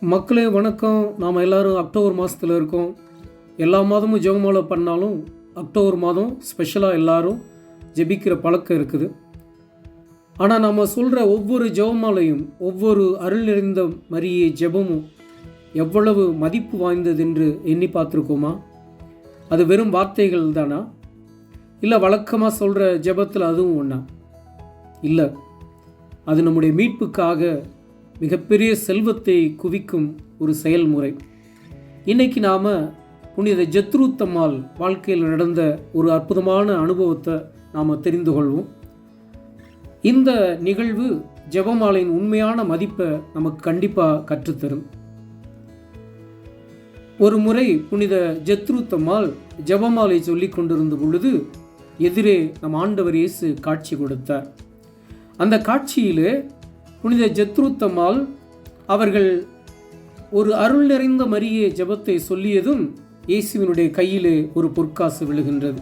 மக்களே வணக்கம். நாம் எல்லோரும் அக்டோபர் மாதத்தில் இருக்கோம். எல்லா மாதமும் ஜெபமாலை பண்ணாலும் அக்டோபர் மாதம் ஸ்பெஷலாக எல்லோரும் ஜெபிக்கிற பழக்கம் இருக்குது. ஆனால் நம்ம சொல்கிற ஒவ்வொரு ஜெபமாலையும் ஒவ்வொரு அருள் நிறைந்த மரியே ஜெபமும் எவ்வளவு மதிப்பு வாய்ந்தது என்று எண்ணி பார்த்துருக்கோமா? அது வெறும் வார்த்தைகள் தானா? இல்லை வழக்கமாக சொல்கிற ஜெபத்தில் அதுவும் ஒன்றா? இல்லை, அது நம்முடைய மீட்புக்காக மிகப்பெரிய செல்வத்தை குவிக்கும் ஒரு செயல்முறை. இன்றைக்கி நாம் புனித ஜெத்ரூத்தம்மாள் வாழ்க்கையில் நடந்த ஒரு அற்புதமான அனுபவத்தை நாம் தெரிந்து கொள்வோம். இந்த நிகழ்வு ஜெபமாலையின் உண்மையான மதிப்பை நமக்கு கண்டிப்பாக கற்றுத்தரும். ஒரு முறை புனித ஜெத்ரூத்தம்மாள் ஜெபமாலை சொல்லி கொண்டிருந்த பொழுது எதிரே நம் ஆண்டவர் இயேசு காட்சி கொடுத்தார். அந்த காட்சியிலே புனித ஜெத்ரூத்தம்மாள் அவர்கள் ஒரு அருள் நிறைந்த மரியே ஜெபத்தை சொல்லியதும் இயேசுவினுடைய கையிலே ஒரு பொற்காசு விழுகின்றது.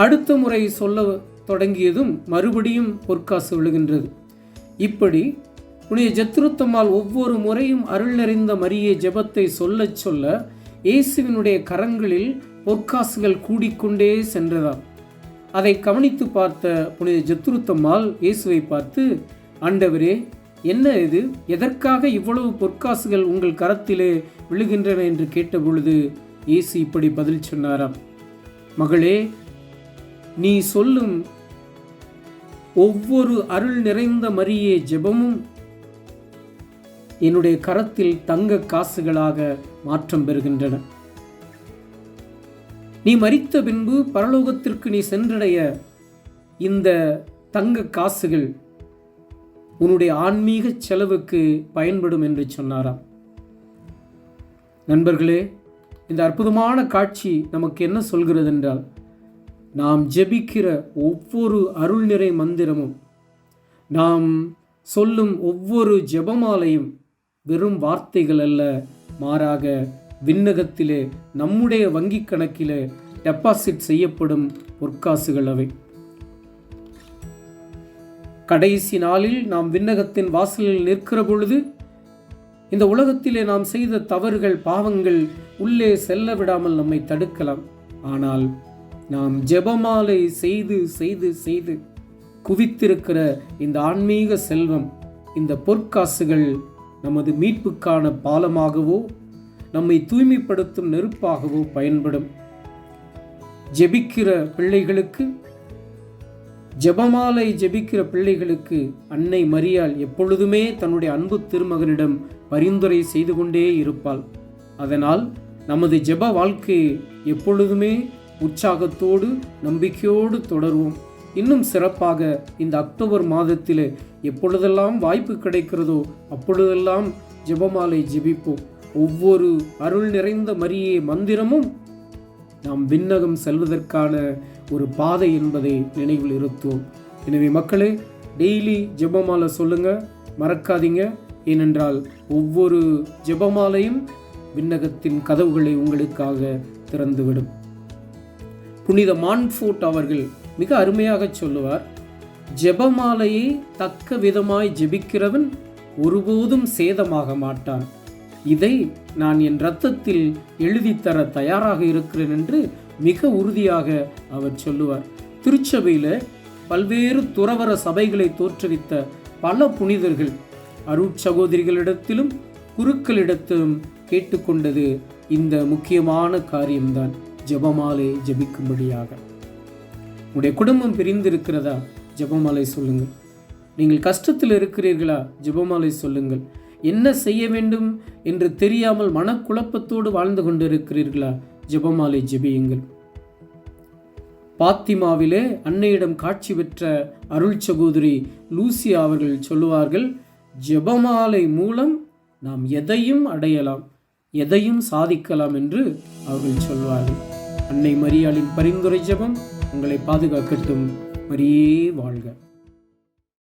அடுத்த முறை சொல்ல தொடங்கியதும் மறுபடியும் பொற்காசு விழுகின்றது. இப்படி புனித ஜெத்ரூத்தம்மாள் ஒவ்வொரு முறையும் அருள் நிறைந்த மரியே ஜெபத்தை சொல்ல சொல்ல இயேசுவினுடைய கரங்களில் பொற்காசுகள் கூடிக்கொண்டே சென்றதாம். அதை கவனித்து பார்த்த புனித ஜெத்ரூத்தம்மாள் இயேசுவை பார்த்து, ஆண்டவரே, என்ன இது? எதற்காக இவ்வளவு பொற்காசுகள் உங்கள் கரத்திலே விழுகின்றன என்று கேட்டபொழுது இயேசு இப்படி பதில் சொன்னாராம். மகளே, நீ சொல்லும் ஒவ்வொரு அருள் நிறைந்த மரியே ஜெபமும் என்னுடைய கரத்தில் தங்க காசுகளாக மாற்றம் பெறுகின்றன. நீ மரித்த பின்பு பரலோகத்திற்கு நீ சென்றடைய இந்த தங்க காசுகள் உன்னுடைய ஆன்மீக செலவுக்கு பயன்படும் என்று சொன்னாராம். நண்பர்களே, இந்த அற்புதமான காட்சி நமக்கு என்ன சொல்கிறது என்றால், நாம் ஜெபிக்கிற ஒவ்வொரு அருள் நிறை மந்திரமும், நாம் சொல்லும் ஒவ்வொரு ஜெபமாலையும் வெறும் வார்த்தைகள் அல்ல, மாறாக விண்ணகத்திலே நம்முடைய வங்கி கணக்கிலே டெபாசிட் செய்யப்படும் பொற்காசுகள் அவை. கடைசி நாளில் நாம் விண்ணகத்தின் வாசலில் நிற்கிற பொழுது இந்த உலகத்திலே நாம் செய்த தவறுகள், பாவங்கள் உள்ளே செல்ல விடாமல் நம்மை தடுக்கலாம். ஆனால் நாம் ஜெபமாலை செய்து செய்து செய்து குவித்திருக்கிற இந்த ஆன்மீக செல்வம், இந்த பொற்காசுகள் நமது மீட்புக்கான பாலமாகவோ நம்மை தூய்மைப்படுத்தும் நெருப்பாகவோ பயன்படும். ஜெபிக்கிற பிள்ளைகளுக்கு, ஜெபமாலை ஜெபிக்கிற பிள்ளைகளுக்கு அன்னை மரியாள் எப்பொழுதுமே தன்னுடைய அன்பு திருமகனிடம் பரிந்துரை செய்து கொண்டே இருப்பாள். அதனால் நமது ஜெப வாழ்க்கையை எப்பொழுதுமே உற்சாகத்தோடு நம்பிக்கையோடு தொடருவோம். இன்னும் சிறப்பாக இந்த அக்டோபர் மாதத்தில் எப்பொழுதெல்லாம் வாய்ப்பு கிடைக்கிறதோ அப்பொழுதெல்லாம் ஜெபமாலை ஜெபிப்போம். ஒவ்வொரு அருள் நிறைந்த மரியே மந்திரமும் நாம் விண்ணகம் செல்வதற்கான ஒரு பாதை என்பதை நினைவில் இருத்துவோம். எனவே மக்களே, டெய்லி ஜெபமாலை சொல்லுங்க, மறக்காதீங்க. ஏனென்றால் ஒவ்வொரு ஜெபமாலையும் விண்ணகத்தின் கதவுகளை உங்களுக்காக திறந்துவிடும். புனித மான்ஃபோர்ட் அவர்கள் மிக அருமையாக சொல்லுவார், ஜெபமாலையை தக்க விதமாய் ஜெபிக்கிறவன் ஒருபோதும் சேதமாக மாட்டான். இதை நான் என் இரத்தத்தில் எழுதித்தர தயாராக இருக்கிறேன் என்று மிக உறுதியாக அவர் சொல்லுவார். திருச்சபையில் பல்வேறு துறவற சபைகளை தோற்றுவித்த பல புனிதர்கள் அருட்சகோதரிகளிடத்திலும் குருக்களிடத்திலும் கேட்டுக்கொண்டது இந்த முக்கியமான காரியம்தான், ஜெபமாலை ஜெபிக்கும்படியாக. உங்களுடைய குடும்பம் பிரிந்திருக்கிறதா? ஜெபமாலை சொல்லுங்கள். நீங்கள் கஷ்டத்தில் இருக்கிறீர்களா? ஜெபமாலை சொல்லுங்கள். என்ன செய்ய வேண்டும் என்று தெரியாமல் மனக்குழப்பத்தோடு வாழ்ந்து கொண்டிருக்கிறீர்களா? ஜெபமாலை ஜெபியுங்கள். பாத்திமாவிலே அன்னையிடம் காட்சி பெற்ற அருள் சகோதரி லூசியா அவர்கள் சொல்லுவார்கள், ஜெபமாலை மூலம் நாம் எதையும் அடையலாம், எதையும் சாதிக்கலாம் என்று அவர்கள் சொல்வார்கள். அன்னை மரியாளின் பரிந்துரை ஜெபம் உங்களை பாதுகாக்கட்டும். மரியே வாழ்க.